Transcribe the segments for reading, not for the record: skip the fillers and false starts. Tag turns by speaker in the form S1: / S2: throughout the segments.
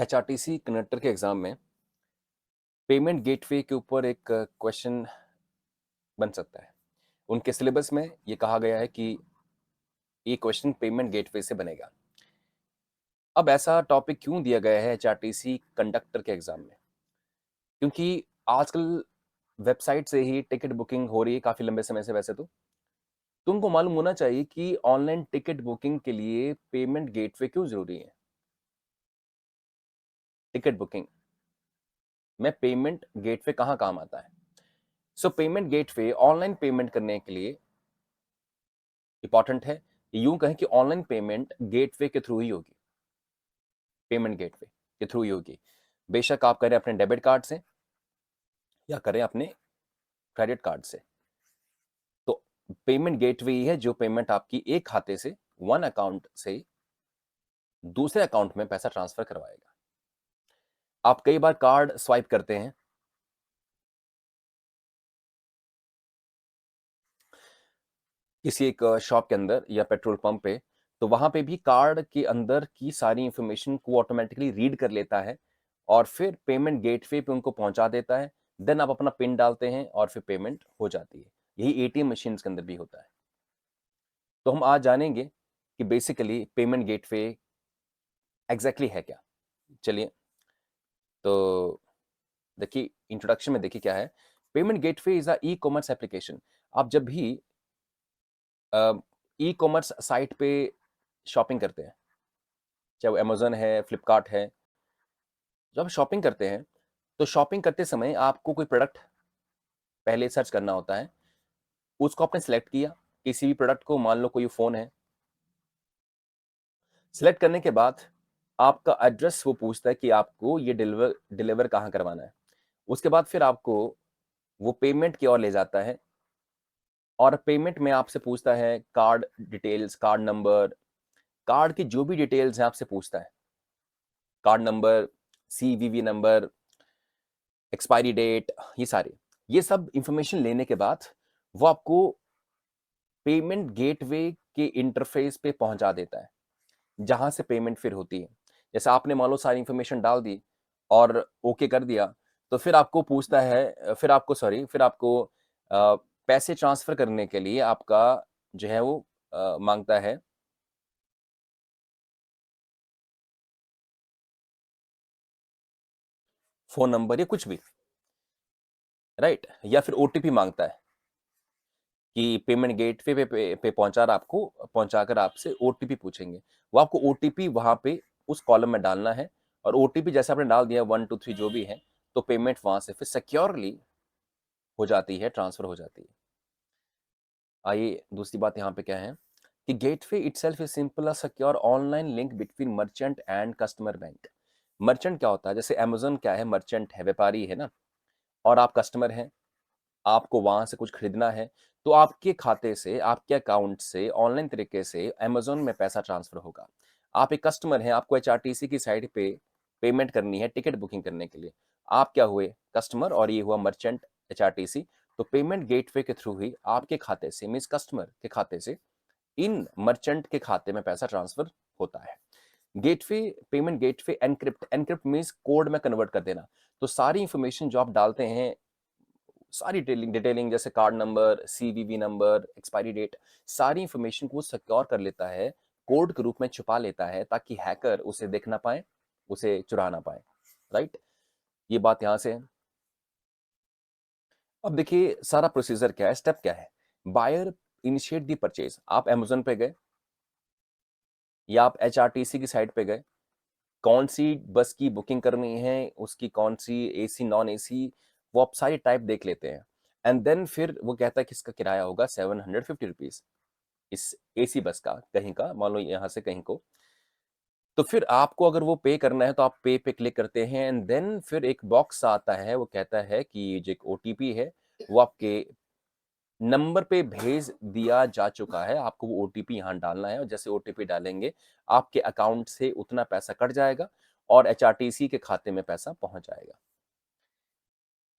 S1: HRTC conductor के exam में payment gateway के ऊपर एक क्वेश्चन बन सकता है। उनके सिलेबस में ये कहा गया है कि ये क्वेश्चन पेमेंट गेटवे से बनेगा। अब ऐसा टॉपिक क्यों दिया गया है एचआरटीसी कंडक्टर के एग्जाम में? क्योंकि आजकल वेबसाइट से ही टिकट बुकिंग हो रही है काफी लंबे समय से। वैसे तो तुमको मालूम होना चाहिए कि ऑनलाइन टिकट बुकिंग के लिए पेमेंट गेटवे क्यों जरूरी है। टिकट बुकिंग में पेमेंट गेटवे कहाँ काम आता है? सो पेमेंट गेटवे ऑनलाइन पेमेंट करने के लिए इंपॉर्टेंट है। यूं कहें कि ऑनलाइन पेमेंट गेटवे के थ्रू ही होगी। पेमेंट गेटवे के थ्रू ही होगी। बेशक आप करें अपने डेबिट कार्ड से या करें अपने क्रेडिट कार्ड से। तो पेमेंट गेटवे ही है जो पेमेंट आपकी एक खाते से, वन अकाउंट से दूसरे अकाउंट में पैसा ट्रांसफर करवाएगा। आप कई बार कार्ड स्वाइप करते हैं किसी एक शॉप के अंदर या पेट्रोल पंप पे, तो वहां पे भी कार्ड के अंदर की सारी इंफॉर्मेशन को ऑटोमेटिकली रीड कर लेता है और फिर पेमेंट गेटवे पे उनको पहुंचा देता है। देन आप अपना पिन डालते हैं और फिर पेमेंट हो जाती है। यही एटीएम मशीन के अंदर भी होता है। तो हम आज जानेंगे कि बेसिकली पेमेंट गेटवे एग्जैक्टली है क्या। चलिए, तो देखिए इंट्रोडक्शन में देखिए क्या है। Payment gateway is a e commerce application. आप जब भी ई कॉमर्स साइट पे शॉपिंग करते हैं, चाहे वो अमेजन है, फ्लिपकार्ट है, जब शॉपिंग करते हैं तो शॉपिंग करते समय आपको कोई प्रोडक्ट पहले सर्च करना होता है। उसको आपने सेलेक्ट किया, किसी भी प्रोडक्ट को, मान लो कोई फोन है। सिलेक्ट करने के बाद आपका एड्रेस वो पूछता है कि आपको ये डिलीवर डिलीवर कहाँ करवाना है। उसके बाद फिर आपको वो पेमेंट की ओर ले जाता है और पेमेंट में आपसे पूछता है card details, card number, card की जो भी डिटेल्स हैं आपसे पूछता है। Card number, CVV number, expiry date, ये सब इंफॉर्मेशन लेने के बाद वो आपको पेमेंट गेटवे के इंटरफेस पे पहुंचा देता है, जहां से पेमेंट फिर होती है। जैसे आपने मान लो सारी इंफॉर्मेशन डाल दी और ओके कर दिया, तो फिर आपको पूछता है, फिर आपको पैसे ट्रांसफर करने के लिए आपका जो है वो मांगता है फोन नंबर या कुछ भी, राइट, या फिर ओटीपी मांगता है कि पेमेंट गेटवे पे पहुंचाकर आपसे ओटीपी पूछेंगे। वो आपको ओटीपी वहां पे उस कॉलम में डालना है और ओटीपी जैसे आपने डाल दिया 1 2 3 जो भी है, तो पेमेंट वहां से फिर सिक्योरली हो जाती है, ट्रांसफर हो जाती है। आइए दूसरी बात यहाँ पे क्या है कि gateway itself is simple a secure online link between merchant and customer bank. Merchant क्या होता है? जैसे अमेजन क्या है? मर्चेंट है, व्यापारी है ना, और आप कस्टमर हैं, आपको वहां से कुछ खरीदना है, तो आपके खाते से, आपके अकाउंट से ऑनलाइन तरीके से अमेजोन में पैसा ट्रांसफर होगा। आप एक कस्टमर हैं, आपको एचआरटीसी की साइट पे पेमेंट करनी है टिकट बुकिंग करने के लिए। आप क्या हुए? कस्टमर, और ये हुआ मर्चेंट, एचआरटीसी। तो पेमेंट गेटवे के थ्रू ही आपके खाते से, मीन्स कस्टमर के खाते से, इन मर्चेंट के खाते में पैसा ट्रांसफर होता है। Gateway, payment gateway encrypt, encrypt means code में कन्वर्ट कर देना। तो सारी इंफॉर्मेशन जो आप डालते हैं, सारी डिटेलिंग डिटेलिंग जैसे card number, CVV number, expiry date, सारी इंफॉर्मेशन को सिक्योर कर लेता है, कोड के रूप में छुपा लेता है ताकि हैकर उसे देख ना पाए, उसे चुरा ना पाए, राइट। ये बात यहां से है। अब देखिए सारा प्रोसीजर क्या है, स्टेप क्या है। बायर इनिशिएट दी परचेज। आप अमेजोन पे गए या आप एचआरटीसी की साइट पे गए, कौन सी बस की बुकिंग करनी है, उसकी कौन सी एसी नॉन एसी, वो आप सारी टाइप देख लेते हैं। एंड देन फिर वो कहता है कि इसका किराया होगा 750 रुपीज, इस एसी बस का, कहीं का, मान लो यहाँ से कहीं को। तो फिर आपको अगर वो पे करना है तो आप पे पे क्लिक करते हैं एंड देन फिर एक बॉक्स आता है, वो कहता है कि ये जो एक ओटीपी है वो आपके नंबर पे भेज दिया जा चुका है, आपको वो ओटीपी यहाँ डालना है और जैसे ओटीपी डालेंगे आपके अकाउंट से उतना पैसा कट जाएगा और एचआरटीसी के खाते में पैसा पहुंच जाएगा।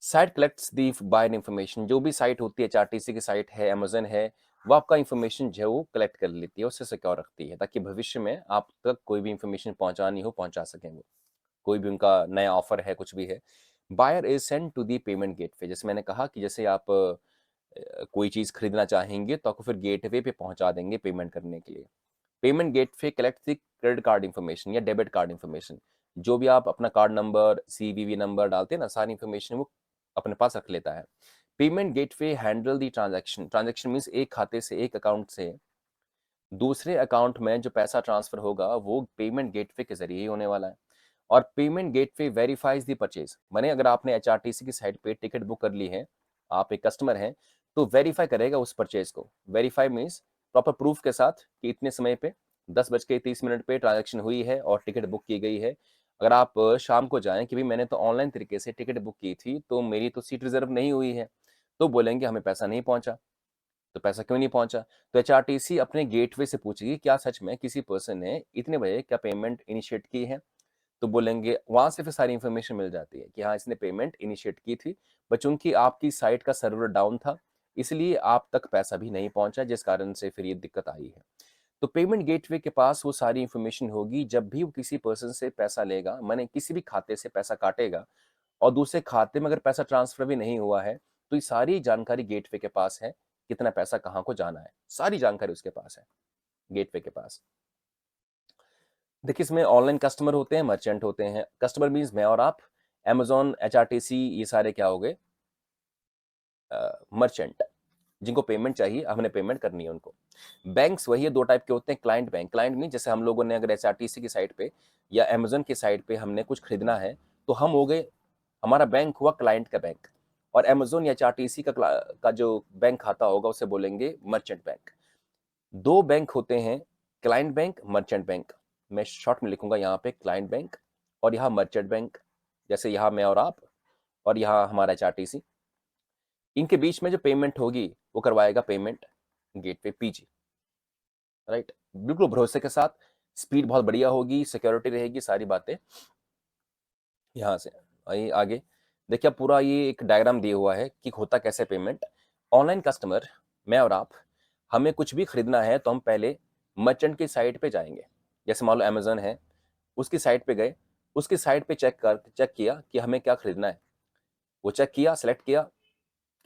S1: साइट कलेक्ट्स दी बायर इंफॉर्मेशन। जो भी साइट होती है, एचआरटीसी की साइट है, अमेजन है, वो आपका इंफॉर्मेशन जो है वो कलेक्ट कर लेती है, उससे सिक्योर रखती है ताकि भविष्य में आप तक कोई भी इंफॉर्मेशन पहुंचानी हो, पहुंचा सकें वो। कोई भी उनका नया ऑफर है, कुछ भी है, buyer is send to the payment gateway. जैसे मैंने कहा कि जैसे आप कोई चीज़ खरीदना चाहेंगे तो आपको फिर गेटवे पे पहुंचा देंगे पेमेंट करने के लिए। Payment gateway collect the credit card information या डेबिट कार्ड इन्फॉर्मेशन। जो भी आप अपना कार्ड नंबर, सीवीवी नंबर डालते हैं ना, सारी इन्फॉर्मेशन वो अपने पास रख लेता है। Payment gateway handle the transaction. Transaction means एक खाते से, एक अकाउंट से दूसरे अकाउंट में जो पैसा ट्रांसफर होगा वो पेमेंट गेटवे के जरिए ही होने वाला है। और पेमेंट गेटवे वेरीफाइज दी परचेज। माने अगर आपने एचआरटीसी की साइट पे टिकट बुक कर ली है, आप एक कस्टमर हैं, तो वेरीफाई करेगा उस परचेज को। वेरीफाई मीन्स प्रॉपर प्रूफ के साथ कि इतने समय पे 10:30 पे ट्रांजैक्शन हुई है और टिकट बुक की गई है। अगर आप शाम को जाएं कि भाई मैंने तो ऑनलाइन तरीके से टिकट बुक की थी तो मेरी तो सीट रिजर्व नहीं हुई है, तो बोलेंगे हमें पैसा नहीं पहुंचा। तो पैसा क्यों नहीं पहुंचा? तो एचआरटीसी अपने गेटवे से पूछेगी क्या सच में किसी पर्सन ने इतने बजे क्या पेमेंट इनिशिएट की है। तो बोलेंगे, वहां से फिर सारी इंफॉर्मेशन मिल जाती है कि हाँ इसने पेमेंट इनिशिएट की थी, बट चूंकि आपकी साइट का सर्वर डाउन था इसलिए आप तक पैसा भी नहीं पहुंचा, जिस कारण से फिर ये दिक्कत आई है। तो पेमेंट गेटवे के पास वो सारी इंफॉर्मेशन होगी। जब भी वो किसी पर्सन से पैसा लेगा, माने किसी भी खाते से पैसा काटेगा और दूसरे खाते में अगर पैसा ट्रांसफर भी नहीं हुआ है, तो ये सारी जानकारी गेटवे के पास है। कितना पैसा कहाँ को जाना है, सारी जानकारी उसके पास है, गेटवे के पास। देखिए इसमें ऑनलाइन कस्टमर होते हैं, मर्चेंट होते हैं। कस्टमर मीन्स मैं और आप, अमेजोन, एचआरटीसी, ये सारे क्या हो गए? मर्चेंट, जिनको पेमेंट चाहिए, हमने पेमेंट करनी है उनको। बैंक्स वही है, दो टाइप के होते हैं। क्लाइंट बैंक, क्लाइंट मीन जैसे हम लोगों ने अगर एचआरटीसी की साइट पे या अमेजोन की साइट पे हमने कुछ खरीदना है तो हम हो गए, हमारा बैंक हुआ क्लाइंट का बैंक। और अमेजोन या एचआरटीसी का जो बैंक खाता होगा उसे बोलेंगे मर्चेंट बैंक। दो बैंक होते हैं, क्लाइंट बैंक, मर्चेंट बैंक। मैं शॉर्ट में लिखूंगा यहाँ पे क्लाइंट बैंक और यहाँ मर्चेंट बैंक। जैसे यहाँ मैं और आप और यहाँ हमारा एचआरटीसी, इनके बीच में जो पेमेंट होगी वो करवाएगा पेमेंट गेटवे पीजी। राइट, बिल्कुल भरोसे के साथ, स्पीड बहुत बढ़िया होगी, सिक्योरिटी रहेगी, सारी बातें। यहाँ से आइए आगे देखिए, अब पूरा ये एक डायग्राम दिया हुआ है कि होता कैसे पेमेंट। ऑनलाइन कस्टमर, मैं और आप, हमें कुछ भी खरीदना है तो हम पहले मर्चेंट की साइट पे जाएंगे। जैसे मान लो अमेजन है, उसकी साइट पे गए, उसकी साइट पे चेक किया कि हमें क्या खरीदना है। वो चेक किया, सेलेक्ट किया,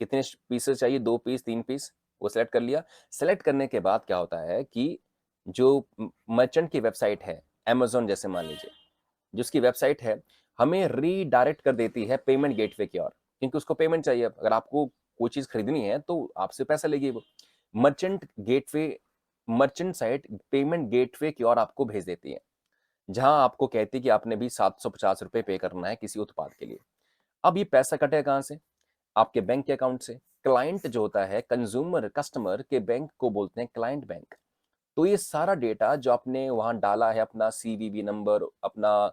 S1: कितने पीसेस चाहिए, 2 पीस, 3 पीस, वो सेलेक्ट कर लिया। सेलेक्ट करने के बाद क्या होता है कि जो मर्चेंट की वेबसाइट है, अमेजोन जैसे मान लीजिए, जिसकी वेबसाइट है, हमें रीडायरेक्ट कर देती है पेमेंट गेटवे की ओर, क्योंकि उसको पेमेंट चाहिए। अगर आपको कोई चीज खरीदनी है तो आपसे पैसा लेगी वो। Merchant gateway, merchant site payment gateway की ओर आपको भेज देती है, जहां आपको कहती है कि आपने भी 750 रुपए पे करना है किसी उत्पाद के लिए। अब ये पैसा कटेगा कहां से? आपके बैंक के अकाउंट से। क्लाइंट जो होता है, कंज्यूमर, कस्टमर के बैंक को बोलते हैं क्लाइंट बैंक। तो ये सारा डेटा जो आपने वहां डाला है, अपना सीवीवी नंबर, अपना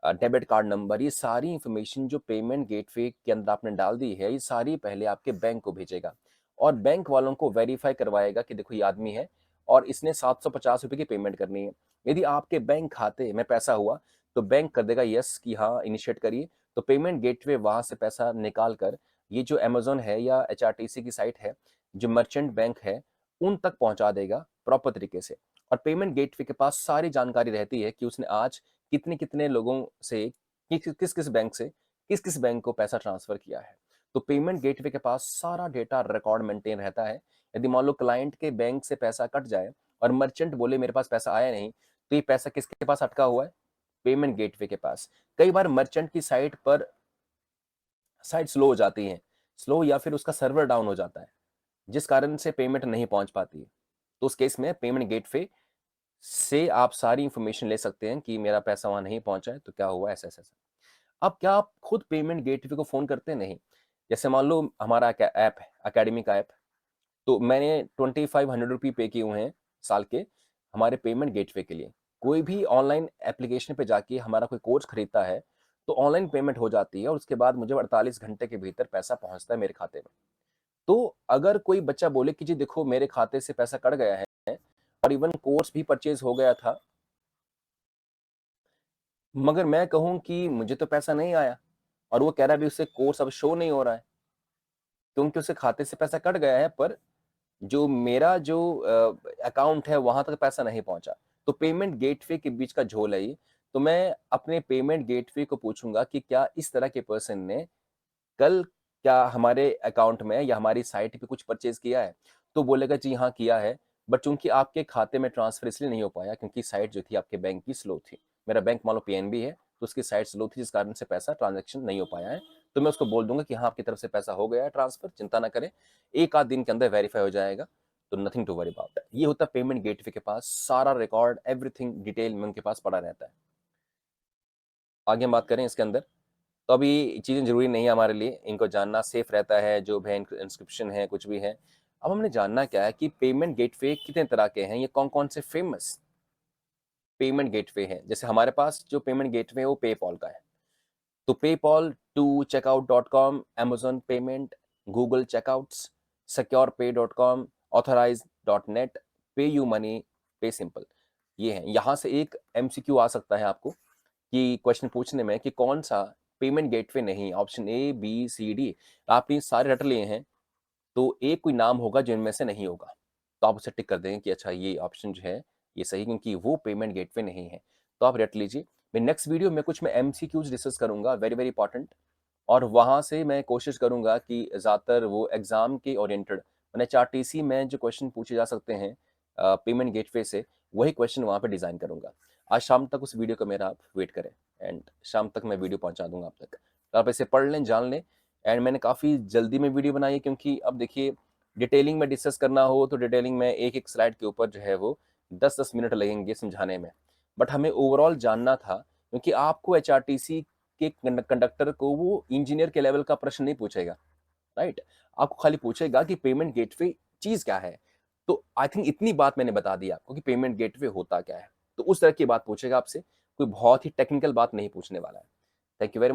S1: डेबिट कार्ड नंबर, ये सारी इंफॉर्मेशन जो पेमेंट गेटवे के अंदर आपने डाल दी है, ये सारी पहले आपके बैंक को भेजेगा और बैंक वालों को वेरीफाई करवाएगा कि देखो ये आदमी है और इसने 750 रुपए की पेमेंट करनी है। यदि आपके बैंक खाते में पैसा हुआ तो बैंक कर देगा यस कि हाँ इनिशिएट करिए। तो पेमेंट गेटवे वहां से पैसा निकाल कर ये जो अमेजोन है या एचआरटीसी की साइट है, जो मर्चेंट बैंक है, उन तक पहुंचा देगा प्रॉपर तरीके से। और पेमेंट गेटवे के पास सारी जानकारी रहती है कि उसने आज कितने कितने लोगों से, किस किस बैंक से, किस किस बैंक को पैसा ट्रांसफर किया है। तो पेमेंट गेटवे के पास सारा डेटा रिकॉर्ड मेंटेन रहता है। यदि मान लो क्लाइंट के बैंक से पैसा कट जाए और मर्चेंट बोले मेरे पास पैसा आया नहीं, तो ये पैसा किसके पास अटका हुआ है? पेमेंट गेटवे के पास। कई बार मर्चेंट की साइट पर साइट स्लो हो जाती है, स्लो या फिर उसका सर्वर डाउन हो जाता है, जिस कारण से पेमेंट नहीं पहुंच पाती है। तो उस केस में पेमेंट गेटवे से आप सारी इंफॉर्मेशन ले सकते हैं कि मेरा पैसा वहां नहीं पहुंचा है तो क्या हुआ, ऐसा ऐसा। अब क्या आप खुद पेमेंट गेटवे को फोन करते हैं? नहीं। जैसे मान लो हमारा ऐप है, अकेडमी का ऐप, तो मैंने 2500 रुपये पे किए हुए हैं साल के हमारे पेमेंट गेटवे के लिए। कोई भी ऑनलाइन एप्लीकेशन पे जाके हमारा कोई कोर्स खरीदता है तो ऑनलाइन पेमेंट हो जाती है और उसके बाद मुझे 48 घंटे के भीतर पैसा पहुंचता है मेरे खाते में। तो अगर कोई बच्चा बोले कि जी देखो मेरे खाते से पैसा कट गया है और इवन कोर्स भी परचेज हो गया था, मगर मैं कहूं कि मुझे तो पैसा नहीं आया, और वो कह रहा है अभी उससे कोर्स अब शो नहीं हो रहा है क्योंकि उसके खाते से पैसा कट गया है, पर जो मेरा जो अकाउंट है वहां तक पैसा नहीं पहुंचा। तो पेमेंट गेटवे के बीच का झोल है ये। तो मैं अपने पेमेंट गेटवे को पूछूंगा कि क्या इस तरह के पर्सन ने कल क्या हमारे अकाउंट में या हमारी साइट पे कुछ परचेज किया है। तो बोलेगा जी हाँ किया है, बट चूंकि आपके खाते में ट्रांसफर इसलिए नहीं हो पाया क्योंकि साइट जो थी आपके बैंक की स्लो थी। मेरा बैंक मान लो पीएनबी है, तो उसकी साइट स्लो थी जिस कारण से पैसा ट्रांजेक्शन नहीं हो पाया है। तो मैं उसको बोल दूंगा कि हाँ आपकी तरफ से पैसा हो गया है ट्रांसफर, चिंता ना करें, एक आध दिन के अंदर वेरीफाई हो जाएगा। तो नथिंग टू वरी अबाउट। ये होता है पेमेंट गेटवे के पास सारा रिकॉर्ड, एवरीथिंग डिटेल में उनके पास पड़ा रहता है। आगे हम बात करें इसके अंदर, तो अभी चीज़ें ज़रूरी नहीं है हमारे लिए, इनको जानना सेफ रहता है, जो भी इंस्क्रिप्शन है कुछ भी है। अब हमने जानना क्या है कि पेमेंट गेटवे कितने तरह के हैं, ये कौन कौन से फेमस पेमेंट गेटवे हैं। जैसे हमारे पास जो पेमेंट गेटवे है वो पेपॉल का है, तो PayPal two checkout dot com, Amazon payment, Google checkouts, SecurePay dot com, Authorize dot net, पे यू मनी, पे सिंपल, ये हैं। यहाँ से एक एमसीक्यू आ सकता है आपको कि क्वेश्चन पूछने में कि कौन सा पेमेंट गेटवे नहीं, option A B C D आपने सारे रट लिए हैं, तो एक कोई नाम होगा जिनमें से नहीं होगा, तो आप उसे टिक कर देंगे कि अच्छा ये ऑप्शन जो है ये सही, क्योंकि वो पेमेंट गेटवे नहीं है। तो आप रट लीजिए। मैं नेक्स्ट वीडियो में कुछ मैं एमसीक्यूज डिस्कस करूंगा, वेरी वेरी इंपॉर्टेंट, और वहां से मैं कोशिश करूंगा कि ज़्यादातर वो एग्जाम के ओरिएंटेड, मैंने चार्टीसी में जो क्वेश्चन पूछे जा सकते हैं पेमेंट गेटवे से, वही क्वेश्चन वहां पे डिजाइन करूंगा। आज शाम तक उस वीडियो को मेरा आप वेट करें, एंड शाम तक मैं वीडियो पहुंचा दूंगा आप तक, तो आप इसे पढ़ लें, जान लें। एंड मैंने काफ़ी जल्दी में वीडियो बनाई है क्योंकि अब देखिए डिटेलिंग में डिस्कस करना हो तो डिटेलिंग में एक एक स्लाइड के ऊपर जो है वो 10-10 मिनट लगेंगे समझाने में, बट हमें ओवरऑल जानना था क्योंकि आपको एचआरटीसी के कंडक्टर को वो इंजीनियर के लेवल का प्रश्न नहीं पूछेगा, राइट। आपको खाली पूछेगा कि पेमेंट गेटवे चीज क्या है। तो आई थिंक इतनी बात मैंने बता दी आपको कि पेमेंट गेटवे होता क्या है, तो उस तरह की बात पूछेगा आपसे, कोई बहुत ही टेक्निकल बात नहीं पूछने वाला है। Thank you very much.